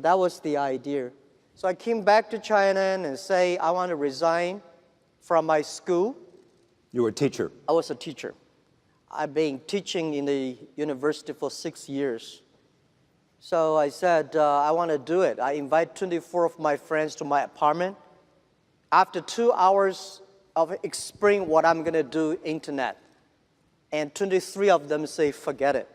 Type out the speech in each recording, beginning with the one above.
that was the idea. So I came back to China and say, I want to resign from my school. You were a teacher? I was a teacher. I've been teaching in the university for 6 years. So I said, I want to do it. I invite 24 of my friends to my apartment. After 2 hours of explaining what I'm going to do, internet, and 23 of them say, forget it.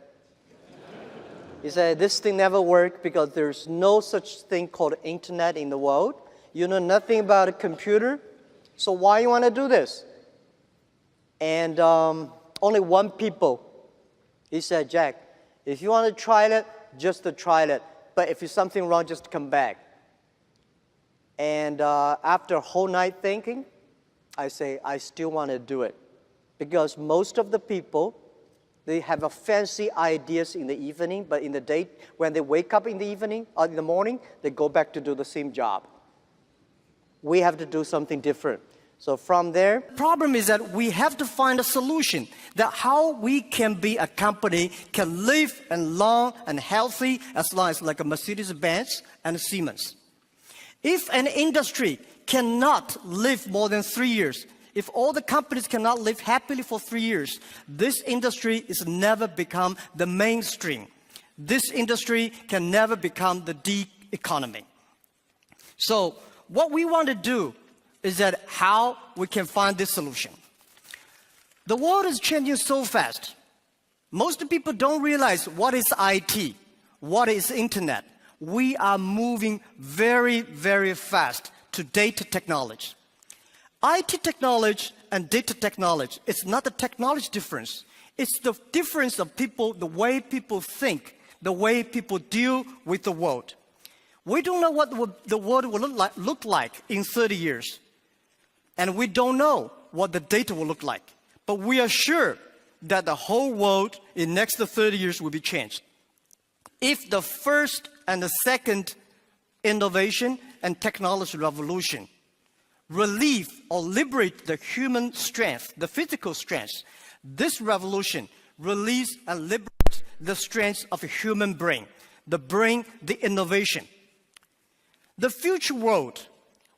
He said, this thing never worked because there's no such thing called internet in the world. You know nothing about a computer, so why you want to do this? And only one people, he said, Jack, if you want to try it, just to try it. But if there's something wrong, just come back. And after a whole night thinking, I say, I still want to do it. Because most of the people, they have a fancy ideas in the evening, but in the day, when they wake up in the evening or in the morning, they go back to do the same job. We have to do something different. So from there, the problem is that we have to find a solution that how we can be a company can live and long and healthy as long as like a Mercedes-Benz and a Siemens. If an industry cannot live more than 3 years, if all the companies cannot live happily for 3 years, this industry is never become the mainstream. This industry can never become the D economy. So what we want to do is that how we can find this solution. The world is changing so fast. Most people don't realize what is IT, what is internet. We are moving very, very fast to data technology. IT technology and data technology, it's not a technology difference. It's the difference of people, the way people think, the way people deal with the world. We don't know what the world will look like in 30 years. And we don't know what the data will look like. But we are sure that the whole world in next 30 years will be changed. If the first and the second innovation and technology revolution relieve or liberate the human strength, the physical strength, this revolution release and liberate the strength of a human brain, the innovation. The future world,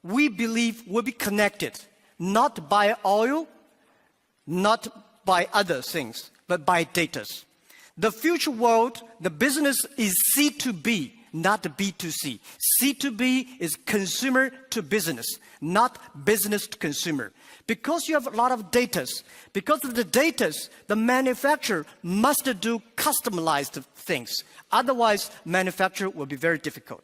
we believe, will be connected, not by oil, not by other things, but by data. The future world, the business is C2B, not B2C. C2B is consumer to business, not business to consumer. Because you have a lot of data, because of the data, the manufacturer must do customized things. Otherwise, manufacture will be very difficult.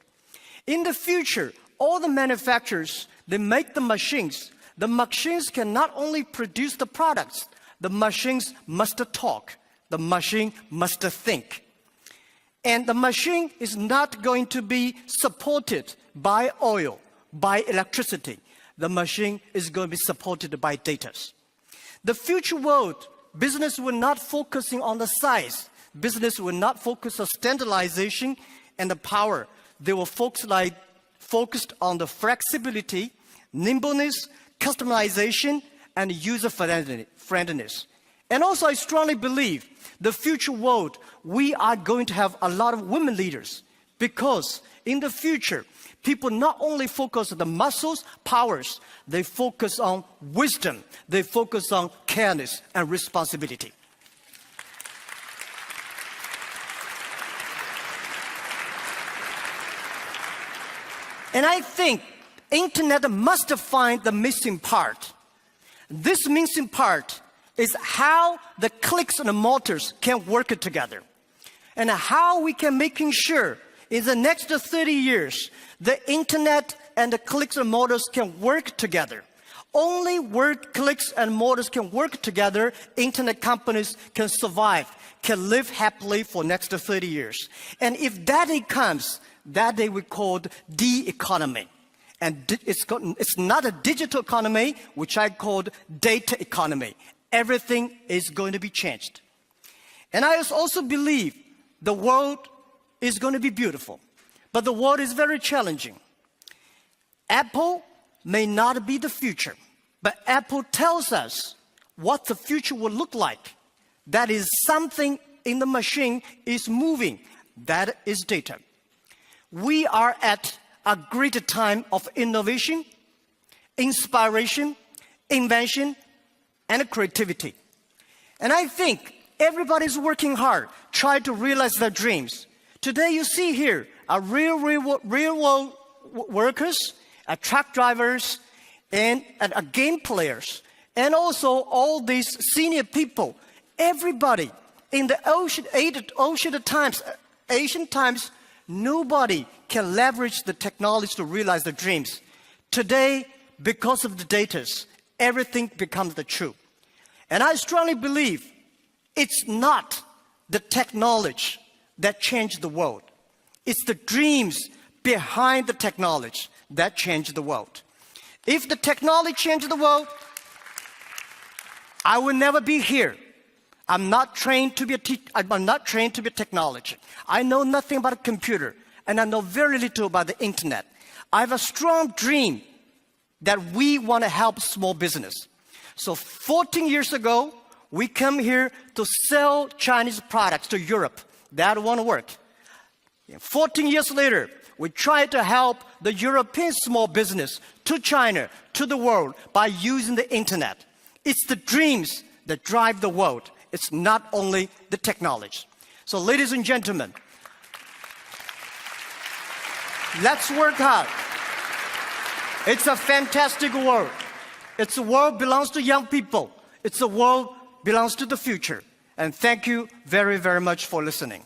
In the future, all the manufacturers, they make the machines. The machines can not only produce the products, the machines must talk. The machine must think. And the machine is not going to be supported by oil, by electricity. The machine is going to be supported by data. The future world, business will not focusing on the size. Business will not focus on standardization and the power. They will focused on the flexibility, nimbleness, customization, and user friendliness. And also, I strongly believe the future world, we are going to have a lot of women leaders because in the future, people not only focus on the muscles, powers, they focus on wisdom, they focus on careness and responsibility. And I think internet must find the missing part. This missing part is how the clicks and the motors can work together. And how we can making sure in the next 30 years, the internet and the clicks and motors can work together. Only where clicks and motors can work together, internet companies can survive, can live happily for next 30 years. And if that day comes, that day we called D economy. And it's not a digital economy, which I called data economy. Everything is going to be changed. And I also believe the world is going to be beautiful, but the world is very challenging. Apple may not be the future, but Apple tells us what the future will look like. That is something in the machine is moving. That is data. we are at a great time of innovation, inspiration, invention, and creativity. And I think everybody's working hard, trying to realize their dreams. Today you see here are real world workers, truck drivers, and game players, and also all these senior people. Everybody in the Asian times, nobody can leverage the technology to realize their dreams. Today, because of the data, everything becomes the truth. And I strongly believe it's not the technology that changed the world. It's the dreams behind the technology that changed the world. If the technology changed the world, I will never be here. I'm not trained to be I'm not trained to be a technology. I know nothing about a computer, and I know very little about the internet. I have a strong dream that we want to help small business. So 14 years ago, we come here to sell Chinese products to Europe. That won't work. 14 years later, we try to help the European small business to China, to the world, by using the internet. It's the dreams that drive the world. It's not only the technology. So ladies and gentlemen, let's work hard. It's a fantastic world. It's a world belongs to young people. It's a world belongs to the future. And thank you very, very much for listening.